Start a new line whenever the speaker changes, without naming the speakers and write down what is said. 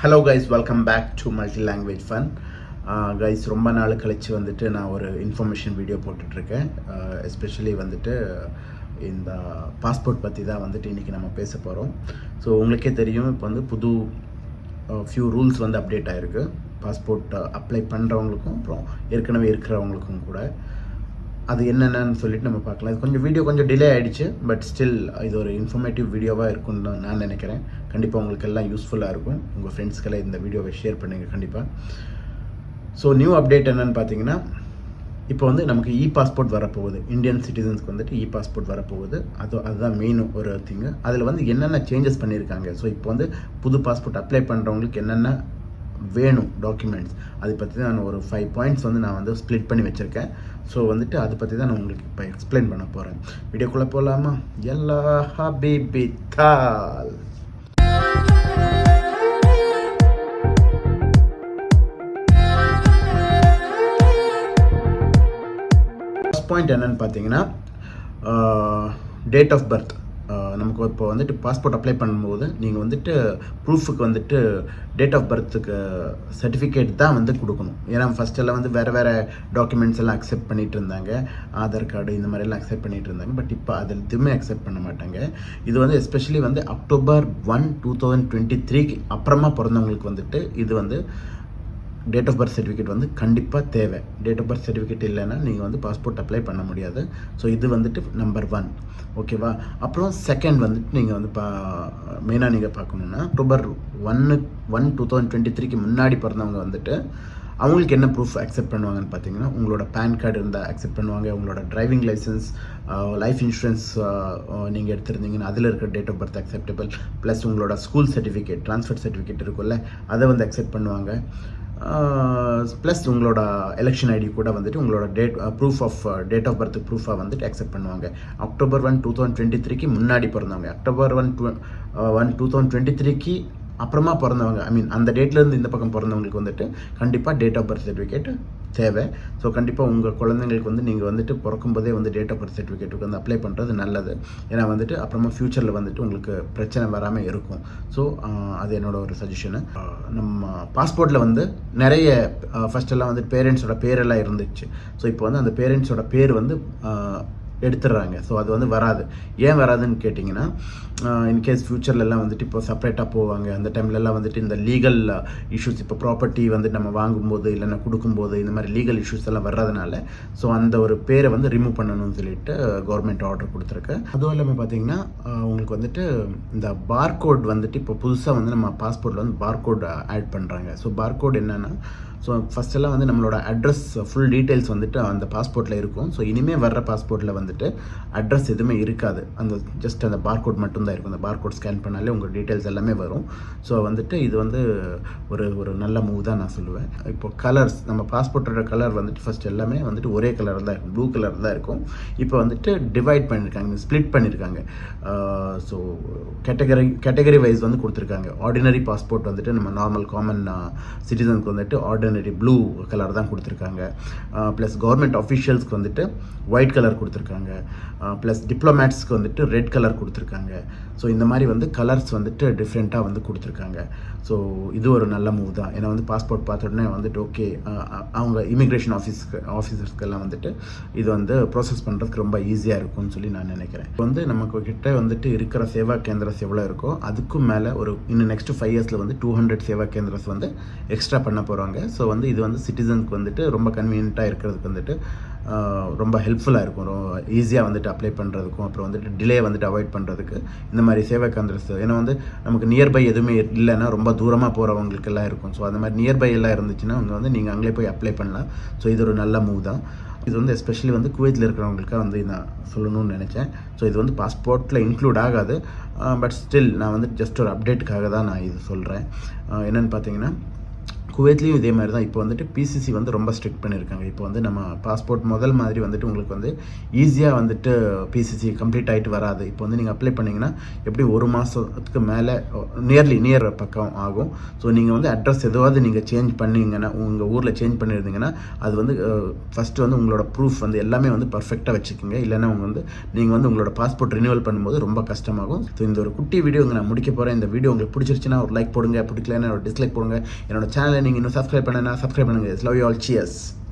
Hello guys, welcome back to multi language fun. Guys, ரொம்ப நாள் கழித்து வந்துட்டு நான் ஒரு இன்ஃபர்மேஷன் வீடியோ போட்டுட்ருக்கேன். எஸ்பெஷலி வந்துட்டு இந்த பாஸ்போர்ட் பற்றி தான் வந்துட்டு இன்றைக்கி நம்ம பேச போகிறோம். ஸோ உங்களுக்கே தெரியும், இப்போ வந்து புது ஃபியூ ரூல்ஸ் வந்து அப்டேட் ஆகிருக்கு. பாஸ்போர்ட் அப்ளை பண்ணுறவங்களுக்கும் அப்புறம் ஏற்கனவே இருக்கிறவங்களுக்கும் கூட. அது என்னென்னு சொல்லிட்டு நம்ம பார்க்கலாம். இது கொஞ்சம் வீடியோ கொஞ்சம் டிலே ஆகிடுச்சு, பட் ஸ்டில் இது ஒரு இன்ஃபர்மேட்டிவ் வீடியோவாக இருக்கும்னு நான் நினைக்கிறேன். கண்டிப்பாக உங்களுக்கு எல்லாம் யூஸ்ஃபுல்லாக இருக்கும். உங்கள் ஃப்ரெண்ட்ஸ்க்கெல்லாம் இந்த வீடியோவை ஷேர் பண்ணுங்கள் கண்டிப்பாக. ஸோ நியூ அப்டேட் என்னென்னு பார்த்தீங்கன்னா, இப்போ வந்து நமக்கு பாஸ்போர்ட் வரப்போகுது. இந்தியன் சிட்டிசன்ஸ்க்கு வந்துட்டு பாஸ்போர்ட் வரப்போகுது. அதுதான் மெயின் ஒரு திங்கு. அதில் வந்து என்னென்ன சேஞ்சஸ் பண்ணியிருக்காங்க. ஸோ இப்போ வந்து புது பாஸ்போர்ட் அப்ளை பண்ணுறவங்களுக்கு என்னென்ன வேணும் டாக்குமெண்ட்ஸ், அதை பற்றி தான் நான் ஒரு 5 பாயிண்ட்ஸ் வந்து நான் வந்து ஸ்ப்ளிட் பண்ணி வச்சுருக்கேன். ஸோ வந்துட்டு அதை பற்றி தான் நான் உங்களுக்கு இப்போ எக்ஸ்பிளைன் பண்ண போகிறேன். வீடியோக்குள்ளே போகலாமா? எல்லா ஹபிபி தால். ஃபர்ஸ்ட் பாயிண்ட் என்னன்னு பார்த்தீங்கன்னா, டேட் ஆஃப் பர்த். நமக்கு இப்போ வந்துட்டு பாஸ்போர்ட் அப்ளை பண்ணும்போது நீங்கள் வந்துட்டு ப்ரூஃபுக்கு வந்துட்டு டேட் ஆஃப் பர்த்துக்கு சர்டிஃபிகேட் தான் வந்து கொடுக்கணும். ஏன்னா ஃபஸ்ட்டெல்லாம் வந்து வேறு டாக்குமெண்ட்ஸ் எல்லாம் அக்செப்ட் பண்ணிகிட்டு இருந்தாங்க. ஆதார் கார்டு இந்த மாதிரிலாம் அக்செப்ட் பண்ணிகிட்டு இருந்தாங்க. பட் இப்போ அது எதுவுமே அக்செப்ட் பண்ண மாட்டாங்க. இது வந்து எஸ்பெஷலி வந்து October 1, 2023 அப்புறமா பிறந்தவங்களுக்கு வந்துட்டு இது வந்து டேட் ஆஃப் பர்த் சர்டிஃபிகேட் வந்து கண்டிப்பாக தேவை. டேட் ஆஃப் பர்த் சர்டிஃபிகேட் இல்லைன்னா நீங்கள் வந்து பாஸ்போர்ட் அப்ளை பண்ண முடியாது. ஸோ இது வந்துட்டு நம்பர் 1, ஓகேவா? அப்புறம் செகண்ட் வந்துட்டு நீங்கள் வந்து மெயினாக நீங்கள் பார்க்கணுன்னா, October 1, 2023 முன்னாடி பிறந்தவங்க வந்துட்டு அவங்களுக்கு என்ன ப்ரூஃப் அக்செப்ட் பண்ணுவாங்கன்னு பார்த்தீங்கன்னா, உங்களோட பேன் கார்டு இருந்தால் அக்செப்ட் பண்ணுவாங்க. உங்களோட டிரைவிங் லைசன்ஸ், லைஃப் இன்சூரன்ஸ் நீங்கள் எடுத்திருந்தீங்கன்னா அதில் இருக்கிற date of birth acceptable. Plus உங்களோட ஸ்கூல் சர்டிஃபிகேட், ட்ரான்ஸ்ஃபர் சர்டிஃபிகேட் இருக்குல்ல, அதை வந்து அக்செப்ட் பண்ணுவாங்க. ப்ளஸ் உங்களோட எலெக்ஷன் ஐடி கூட வந்துட்டு உங்களோட proof of date of birth ப்ரூஃபாக வந்துட்டு அக்செப்ட் பண்ணுவாங்க. October 1, 2023 முன்னாடி பிறந்தவங்க, October 1, 2023 அப்புறமா பிறந்தவங்க, அந்த டேட்லேருந்து இந்த பக்கம் பிறந்தவங்களுக்கு வந்துட்டு கண்டிப்பாக டேட் ஆஃப் பர்த் சர்டிஃபிகேட் தேவை. ஸோ கண்டிப்பாக உங்கள் குழந்தைங்களுக்கு வந்து நீங்கள் வந்துட்டு பிறக்கும்போதே வந்து டேட் ஆஃப் பர்த் சர்டிஃபிகேட்டுக்கு வந்து அப்ளை பண்ணுறது நல்லது. ஏன்னா வந்துட்டு அப்புறமா ஃப்யூச்சரில் வந்துட்டு உங்களுக்கு பிரச்சனை வராமல் இருக்கும். ஸோ அது என்னோட ஒரு சஜஷனு. நம்ம பாஸ்போர்ட்டில் வந்து நிறைய ஃபஸ்ட்டெல்லாம் வந்து பேரண்ட்ஸோட பேரெல்லாம் இருந்துச்சு. ஸோ இப்போ வந்து அந்த பேரண்ட்ஸோட பேர் வந்து எடுத்துடுறாங்க. ஸோ அது வந்து வராது. ஏன் வராதுன்னு கேட்டிங்கன்னா, இன்கேஸ் ஃப்யூச்சர்லலாம் வந்துட்டு இப்போ செப்பரேட்டாக போவாங்க. அந்த டைம்லலாம் வந்துட்டு இந்த லீகல் இஷ்யூஸ், இப்போ ப்ராப்பர்ட்டி வந்து நம்ம வாங்கும்போது இல்லைன்னா கொடுக்கும்போது இந்த மாதிரி லீகல் இஷ்யூஸ் எல்லாம் வர்றதுனால ஸோ அந்த ஒரு பேரை வந்து ரிமூவ் பண்ணணும்னு சொல்லிட்டு கவர்மெண்ட் ஆர்டர் கொடுத்துருக்கு. அதுவும் இல்லாமல் பார்த்தீங்கன்னா, உங்களுக்கு வந்துட்டு இந்த பார்கோட் வந்துட்டு இப்போ புதுசாக வந்து நம்ம பாஸ்போர்ட்டில் வந்து பார்கோட் ஆட் பண்ணுறாங்க. ஸோ பார்கோட் என்னென்னா, ஸோ ஃபஸ்ட்டெல்லாம் வந்து நம்மளோட அட்ரஸ் ஃபுல் டீட்டெயில்ஸ் வந்துட்டு அந்த பாஸ்போர்ட்டில் இருக்கும். ஸோ இனிமேல் வர்ற பாஸ்போர்ட்டில் வந்துட்டு அட்ரஸ் எதுவுமே இருக்காது. அந்த ஜஸ்ட் அந்த பார்கோட் மட்டும்தான் இருக்கும். அந்த பார்கோட் ஸ்கேன் பண்ணாலே உங்கள் டீட்டெயில்ஸ் எல்லாமே வரும். ஸோ வந்துட்டு இது வந்து ஒரு நல்ல மூவ் தான் நான் சொல்லுவேன். இப்போ கலர்ஸ், நம்ம பாஸ்போர்ட்டோட கலர் வந்துட்டு ஃபஸ்ட் எல்லாமே வந்துட்டு ஒரே கலர் தான் இருக்கும், ப்ளூ கலர் தான் இருக்கும். இப்போ வந்துட்டு டிவைட் பண்ணியிருக்காங்க, ஸ்ப்ளிட் பண்ணியிருக்காங்க. ஸோ கேட்டகரி வைஸ் வந்து கொடுத்துருக்காங்க. ஆர்டினரி பாஸ்போர்ட் வந்துட்டு நம்ம நார்மல் காமன் சிட்டிசனுக்கு வந்துட்டு ஆர்டினரி ப்ளூ கலர் தான் கொடுத்துருக்காங்க. ப்ளஸ் கவர்மெண்ட் அஃபிஷியல்ஸ்க்கு வந்துட்டு ஒயிட் கலர் கொடுத்துருக்காங்க. ப்ளஸ் டிப்ளமேட்ஸ்க்கு வந்துட்டு ரெட் கலர் கொடுத்துருக்காங்க. ஸோ இந்த மாதிரி வந்து கலர்ஸ் வந்துட்டு டிஃப்ரெண்ட்டாக வந்து கொடுத்துருக்காங்க. ஸோ இது ஒரு நல்ல மூவ் தான். ஏன்னா வந்து பாஸ்போர்ட் பார்த்த உடனே வந்துட்டு ஓகே, அவங்க இமிக்ரேஷன் ஆஃபீஸர்ஸ்க்கெல்லாம் வந்துட்டு இது வந்து ப்ராசஸ் பண்ணுறதுக்கு ரொம்ப ஈஸியாக இருக்கும்னு சொல்லி நான் நினைக்கிறேன். இப்போ வந்து நமக்கு கிட்ட வந்துட்டு இருக்கிற சேவா கேந்திரஸ் எவ்வளோ இருக்கோ அதுக்கும் மேலே இன்னும் நெக்ஸ்ட் 5 இயர்ஸில் வந்து 200 சேவா கேந்திரஸ் வந்து எக்ஸ்ட்ரா பண்ண போகிறாங்க. ஸோ வந்து இது வந்து சிட்டிசனுக்கு வந்துட்டு ரொம்ப கன்வீனியண்ட்டாக இருக்கிறதுக்கு வந்துட்டு ரொம்ப ஹெல்ப்ஃபுல்லாக இருக்கும். ரொம்ப ஈஸியாக வந்துட்டு அப்ளை பண்ணுறதுக்கும் அப்புறம் வந்துட்டு டிலே வந்துட்டு அவாய்ட் பண்ணுறதுக்கு இந்த மாதிரி சேவா கேந்திரஸ். ஏன்னா வந்து நமக்கு நியர்பை எதுவுமே இல்லைன்னா ரொம்ப தூரமாக போகிறவங்களுக்கெல்லாம் இருக்கும். ஸோ அந்த மாதிரி நியர்பை எல்லாம் இருந்துச்சுன்னா அவங்க வந்து நீங்கள் அங்கே போய் அப்ளை பண்ணலாம். ஸோ இது ஒரு நல்ல மூவ் தான். இது வந்து எஸ்பெஷலி வந்து குவைத்தில் இருக்கிறவங்களுக்காக வந்து நான் சொல்லணும்னு நினச்சேன். ஸோ இது வந்து பாஸ்போர்ட்டில் இன்க்ளூட் ஆகாது. பட் ஸ்டில் நான் வந்து ஜஸ்ட் ஒரு அப்டேட்டுக்காக தான் நான் இது சொல்கிறேன். என்னென்னு பார்த்தீங்கன்னா, குவைத்லேயும் இதே மாதிரி தான் இப்போ வந்துட்டு பிசிசி வந்து ரொம்ப ஸ்ட்ரிக்ட் பண்ணியிருக்காங்க. இப்போ வந்து நம்ம பாஸ்போர்ட் முதல் மாதிரி வந்துட்டு உங்களுக்கு வந்து ஈஸியாக வந்துட்டு பிசிசி கம்ப்ளீட் ஆகிட்டு வராது. இப்போ வந்து நீங்கள் அப்ளை பண்ணிங்கன்னா எப்படி 1 மாதத்துக்கு மேலே நியர் பக்கம் ஆகும். ஸோ நீங்கள் வந்து அட்ரஸ் எதுவாவது நீங்கள் சேஞ்ச் பண்ணிங்கன்னா, உங்கள் ஊரில் சேஞ்ச் பண்ணியிருந்தீங்கன்னா அது வந்து ஃபஸ்ட்டு வந்து உங்களோட ப்ரூஃப் வந்து எல்லாமே வந்து பர்ஃபெக்டாக வச்சுக்கோங்க. இல்லைன்னா நீங்கள் வந்து உங்களோட பாஸ்போர்ட் ரினியூவல் பண்ணும்போது ரொம்ப கஷ்டமாகும். ஸோ இந்த ஒரு குட்டி வீடியோ நான் முடிக்க போகிறேன். இந்த வீடியோ உங்களுக்கு பிடிச்சிருச்சுன்னா ஒரு லைக் போடுங்க, பிடிக்கலன்னா ஒரு டிஸ்லைக் போடுங்க. என்னோட சேனலை நீங்கள் இன்னும் சப்ஸ்கிரைப் பண்ணுங்கள். Love you all. Cheers.